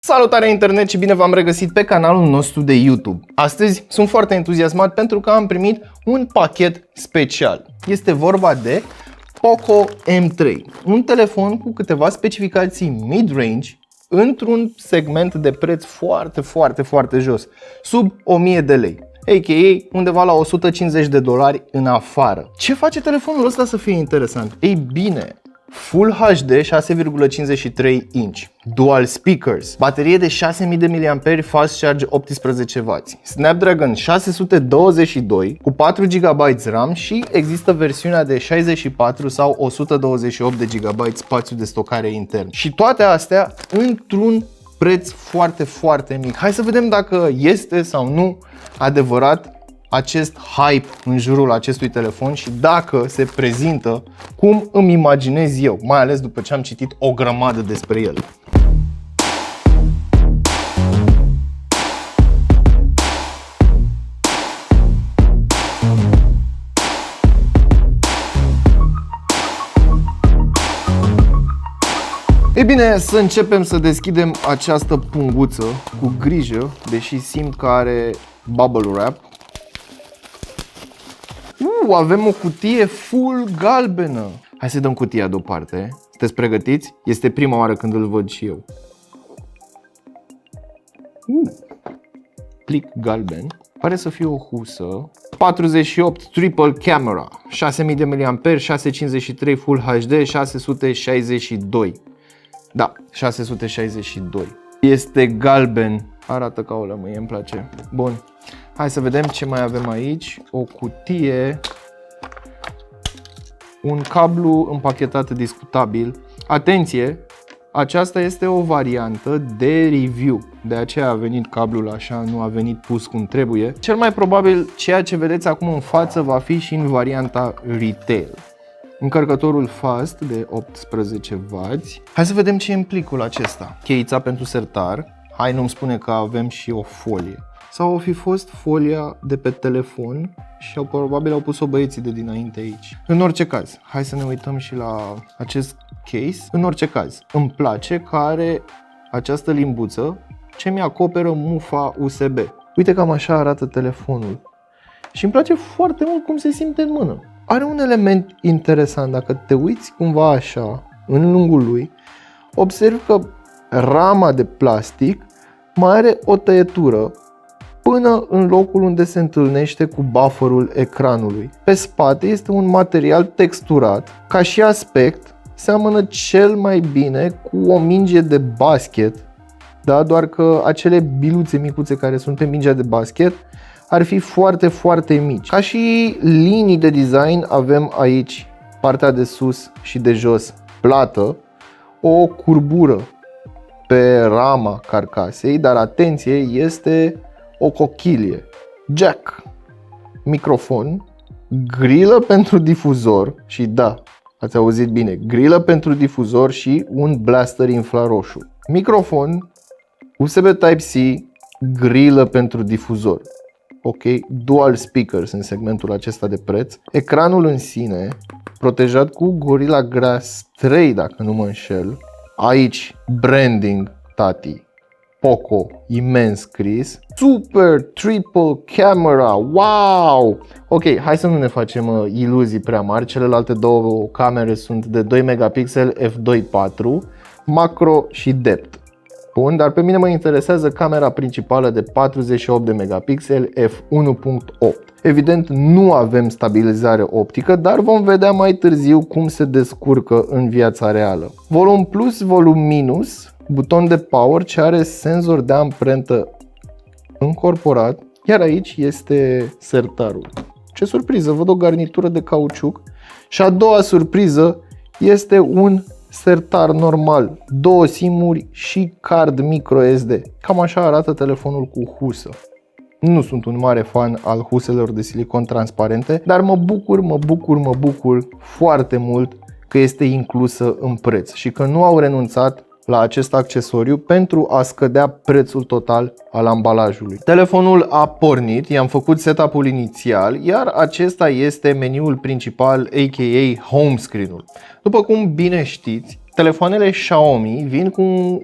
Salutare internet și bine v-am regăsit pe canalul nostru de YouTube. Astăzi sunt foarte entuziasmat pentru că am primit un pachet special. Este vorba de Poco M3, un telefon cu câteva specificații mid-range într-un segment de preț foarte jos, sub 1000 de lei. A.k.a. undeva la $150 în afară. Ce face telefonul ăsta să fie interesant? Ei bine, Full HD 6,53 inch, dual speakers, baterie de 6000 de mAh, fast charge 18W, Snapdragon 622 cu 4 GB RAM și există versiunea de 64 sau 128 de GB spațiu de stocare intern. Și toate astea într-un preț foarte mic. Hai să vedem dacă este sau nu adevărat acest hype în jurul acestui telefon și dacă se prezintă cum îmi imaginez eu, mai ales după ce am citit o grămadă despre el. Ei bine, să începem să deschidem această punguță cu grijă, deși simt că are bubble wrap. Avem o cutie full galbenă. Hai să dăm cutia deoparte. Sunteți pregătiți? Este prima oară când îl văd și eu. Plic galben. Pare să fie o husă. 48 triple camera, 6000 de mAh, 653 Full HD, 662. Da, 662. Este galben. Arată ca o lămâie, îmi place. Bun. Hai să vedem ce mai avem aici. O cutie, un cablu împachetat discutabil. Atenție, aceasta este o variantă de review, de aceea a venit cablul așa, nu a venit pus cum trebuie. Cel mai probabil ceea ce vedeți acum în față va fi și în varianta retail. Încărcătorul fast de 18W. Hai să vedem ce e în plicul acesta. Cheița pentru sertar. Hai, nu-mi spune că avem și o folie. Sau o fi fost folia de pe telefon și probabil au pus-o băieții de dinainte aici. În orice caz, hai să ne uităm și la acest case. În orice caz, îmi place că are această limbuță ce mi-acoperă mufa USB. Uite cam așa arată telefonul. Și îmi place foarte mult cum se simte în mână. Are un element interesant, dacă te uiți cumva așa, în lungul lui, observi că rama de plastic mai are o tăietură până în locul unde se întâlnește cu bufferul ecranului. Pe spate este un material texturat, ca și aspect seamănă cel mai bine cu o minge de basket, da? Doar că acele biluțe micuțe care sunt pe mingea de basket ar fi foarte mici. Ca și linii de design avem aici partea de sus și de jos plată, o curbură pe rama carcasei, dar atenție, este o cochilie, jack, microfon, grilă pentru difuzor și da, ați auzit bine, grilă pentru difuzor și un blaster infraroșu. Microfon, USB Type-C, grilă pentru difuzor. Ok, dual speakers în segmentul acesta de preț. Ecranul în sine, protejat cu Gorilla Glass 3 dacă nu mă înșel. Aici branding tati. Poco, imens scris. Super triple camera, wow! Ok, hai să nu ne facem iluzii prea mari. Celelalte două camere sunt de 2 megapixel f2.4, macro și depth. Bun, dar pe mine mă interesează camera principală de 48 de megapixel f1.8. Evident, nu avem stabilizare optică, dar vom vedea mai târziu cum se descurcă în viața reală. Volum plus, volum minus, buton de power ce are senzor de amprentă încorporat, iar aici este sertarul. Ce surpriză, văd o garnitură de cauciuc și a doua surpriză este un sertar normal, 2 SIM-uri și card micro SD. Cam așa arată telefonul cu husă. Nu sunt un mare fan al huselor de silicon transparente, dar mă bucur foarte mult că este inclusă în preț și că nu au renunțat la acest accesoriu pentru a scădea prețul total al ambalajului. Telefonul a pornit, i-am făcut setup-ul inițial, iar acesta este meniul principal, aka home screen-ul. După cum bine știți, telefoanele Xiaomi vin cu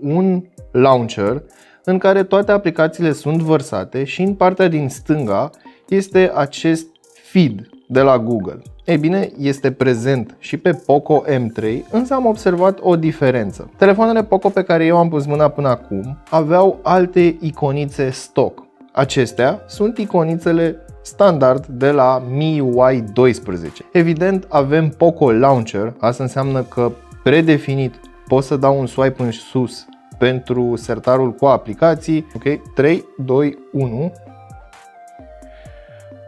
un Launcher în care toate aplicațiile sunt vărsate și în partea din stânga este acest feed de la Google. Ei bine, este prezent și pe Poco M3, însă am observat o diferență. Telefoanele Poco pe care eu am pus mâna până acum aveau alte iconițe stock. Acestea sunt iconițele standard de la MIUI 12. Evident, avem Poco Launcher, asta înseamnă că predefinit pot să dau un swipe în sus pentru sertarul cu aplicații. Ok, 3, 2, 1.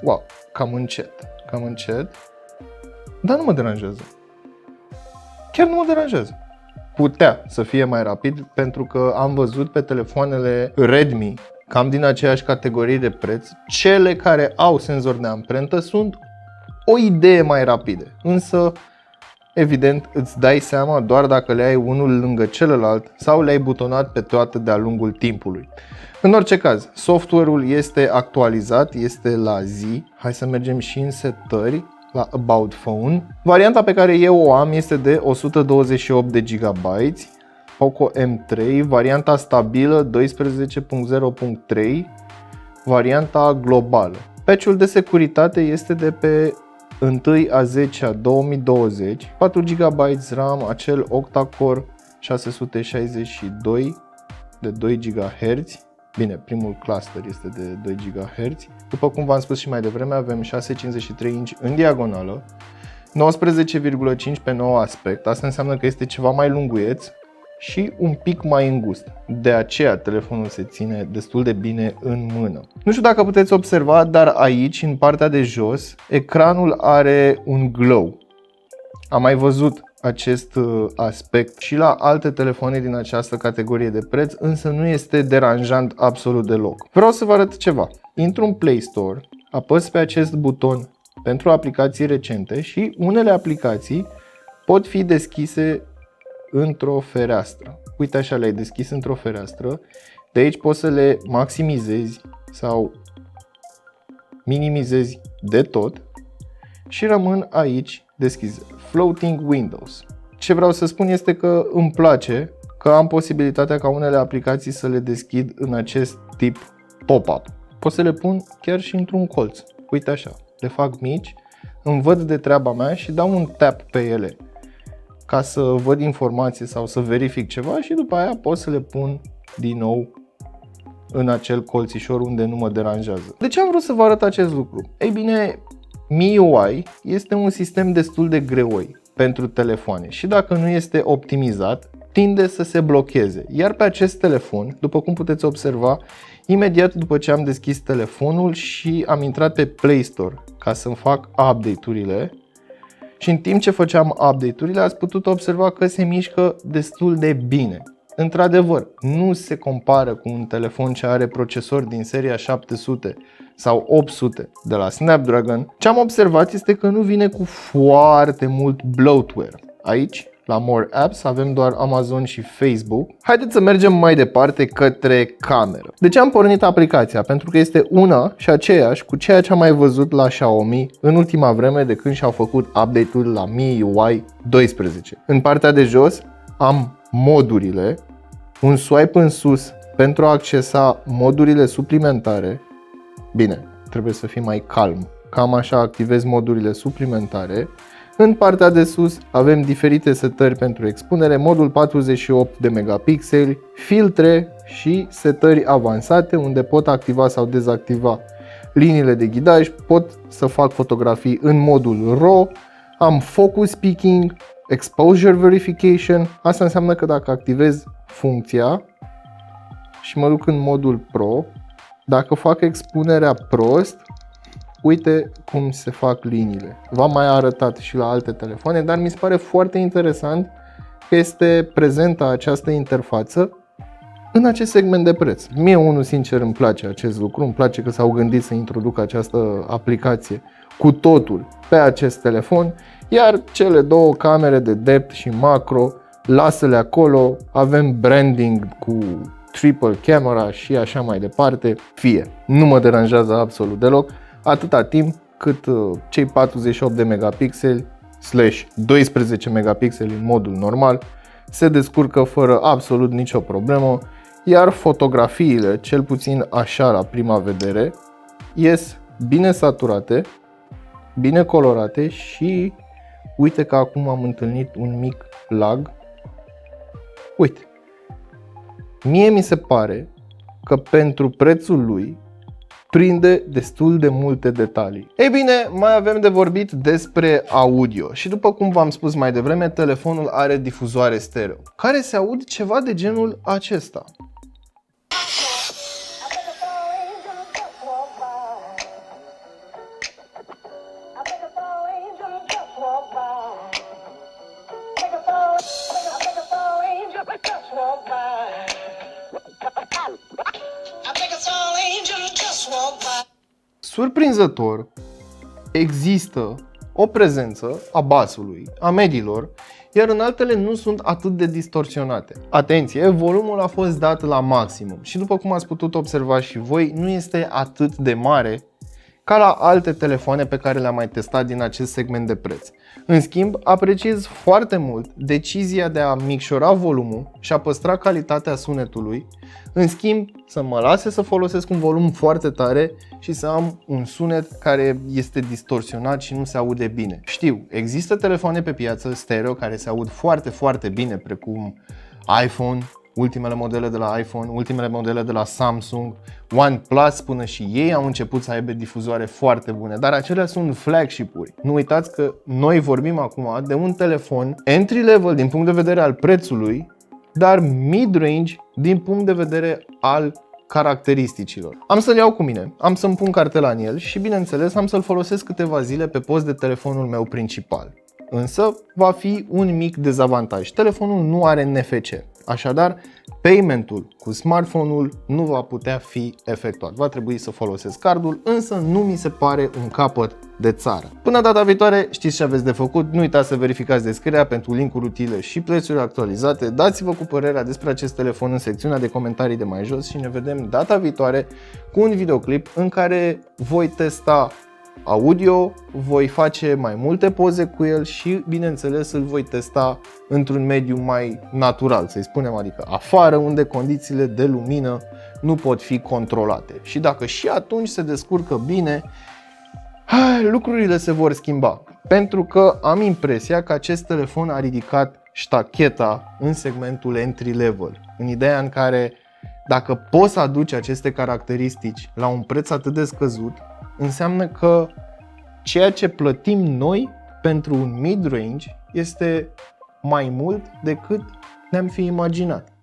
Wow, cam încet, dar nu mă deranjează. Chiar nu mă deranjează. Putea să fie mai rapid pentru că am văzut pe telefoanele Redmi, cam din aceeași categorie de preț, cele care au senzor de amprentă sunt o idee mai rapide. Însă, evident, îți dai seama doar dacă le ai unul lângă celălalt sau le-ai butonat pe toate de-a lungul timpului. În orice caz, software-ul este actualizat, este la zi. Hai să mergem și în setări, la About Phone. Varianta pe care eu o am este de 128 de GB, Poco M3, varianta stabilă 12.0.3, varianta globală. Patch-ul de securitate este de pe 1/10/2020, 4 GB RAM, acel octa-core 662 de 2 GHz. Bine, primul cluster este de 2 GHz. După cum v-am spus și mai devreme, avem 6,53 inch în diagonală, 19,5 pe 9 aspect, asta înseamnă că este ceva mai lunguieț și un pic mai îngust. De aceea telefonul se ține destul de bine în mână. Nu știu dacă puteți observa, dar aici, în partea de jos, ecranul are un glow. Am mai văzut acest aspect și la alte telefoane din această categorie de preț, însă nu este deranjant absolut deloc. Vreau să vă arăt ceva. Intru în Play Store, apăs pe acest buton pentru aplicații recente și unele aplicații pot fi deschise într-o fereastră. Uite așa, le-ai deschis într-o fereastră. De aici poți să le maximizezi sau minimizezi de tot și rămân aici deschise. Floating Windows. Ce vreau să spun este că îmi place că am posibilitatea ca unele aplicații să le deschid în acest tip pop-up. Pot să le pun chiar și într-un colț. Uite așa, le fac mici, îmi văd de treaba mea și dau un tap pe ele ca să văd informații sau să verific ceva și după aia pot să le pun din nou în acel colțișor unde nu mă deranjează. De ce am vrut să vă arăt acest lucru? Ei bine, MIUI este un sistem destul de greoi pentru telefoane și dacă nu este optimizat, tinde să se blocheze. Iar pe acest telefon, după cum puteți observa, imediat după ce am deschis telefonul și am intrat pe Play Store ca să-mi fac update-urile, și în timp ce făceam update-urile ați putut observa că se mișcă destul de bine. Într-adevăr, nu se compară cu un telefon ce are procesor din seria 700 sau 800 de la Snapdragon. Ce am observat este că nu vine cu foarte mult bloatware. Aici, la More Apps, avem doar Amazon și Facebook. Haideți să mergem mai departe către cameră. De ce am pornit aplicația? Pentru că este una și aceeași cu ceea ce am mai văzut la Xiaomi în ultima vreme de când și-au făcut update-ul la MIUI 12. În partea de jos am modurile, un swipe în sus pentru a accesa modurile suplimentare. Bine, trebuie să fii mai calm. Cam așa activez modurile suplimentare. În partea de sus avem diferite setări pentru expunere, modul 48 de megapixeli, filtre și setări avansate unde pot activa sau dezactiva liniile de ghidaj, pot să fac fotografii în modul RAW, am focus peaking, exposure verification. Asta înseamnă că dacă activez funcția și mă duc în modul Pro, dacă fac expunerea prost, uite cum se fac liniile. V-am mai arătat și la alte telefoane, dar mi se pare foarte interesant că este prezentă această interfață în acest segment de preț. Mie unul sincer îmi place acest lucru, îmi place că s-au gândit să introducă această aplicație cu totul pe acest telefon, iar cele două camere de depth și macro, lasă-le acolo, avem branding cu triple camera și așa mai departe, fie. Nu mă deranjează absolut deloc, atâta timp cât cei 48 de megapixeli / 12 megapixeli în modul normal se descurcă fără absolut nicio problemă, iar fotografiile, cel puțin așa la prima vedere, ies bine saturate, bine colorate și uite că acum am întâlnit un mic lag. Uite, mie mi se pare că pentru prețul lui prinde destul de multe detalii. Ei bine, mai avem de vorbit despre audio și după cum v-am spus mai devreme, telefonul are difuzoare stereo, care se aud ceva de genul acesta. Surprinzător, există o prezență a basului, a mediilor, iar în altele nu sunt atât de distorsionate. Atenție, volumul a fost dat la maximum și după cum ați putut observa și voi, nu este atât de mare ca la alte telefoane pe care le-am mai testat din acest segment de preț. În schimb, apreciez foarte mult decizia de a micșora volumul și a păstra calitatea sunetului, în schimb să mă lase să folosesc un volum foarte tare și să am un sunet care este distorsionat și nu se aude bine. Știu, există telefoane pe piață stereo care se aud foarte bine, precum iPhone, ultimele modele de la iPhone, ultimele modele de la Samsung, OnePlus, până și ei au început să aibă difuzoare foarte bune, dar acelea sunt flagship-uri. Nu uitați că noi vorbim acum de un telefon entry level din punct de vedere al prețului, dar mid-range din punct de vedere al caracteristicilor. Am să-l iau cu mine, am să-mi pun cartela în el și bineînțeles am să-l folosesc câteva zile pe post de telefonul meu principal. Însă va fi un mic dezavantaj. Telefonul nu are NFC. Așadar, paymentul cu smartphone-ul nu va putea fi efectuat. Va trebui să folosesc cardul, însă nu mi se pare un capăt de țară. Până data viitoare, știți ce aveți de făcut, nu uitați să verificați descrierea pentru linkuri utile și prețurile actualizate. Dați-vă cu părerea despre acest telefon în secțiunea de comentarii de mai jos și ne vedem data viitoare cu un videoclip în care voi testa audio, voi face mai multe poze cu el și, bineînțeles, îl voi testa într-un mediu mai natural, să-i spunem, adică afară, unde condițiile de lumină nu pot fi controlate. Și dacă și atunci se descurcă bine, lucrurile se vor schimba. Pentru că am impresia că acest telefon a ridicat ștacheta în segmentul entry level, în ideea în care dacă poți aduce aceste caracteristici la un preț atât de scăzut, înseamnă că ceea ce plătim noi pentru un mid-range este mai mult decât ne-am fi imaginat.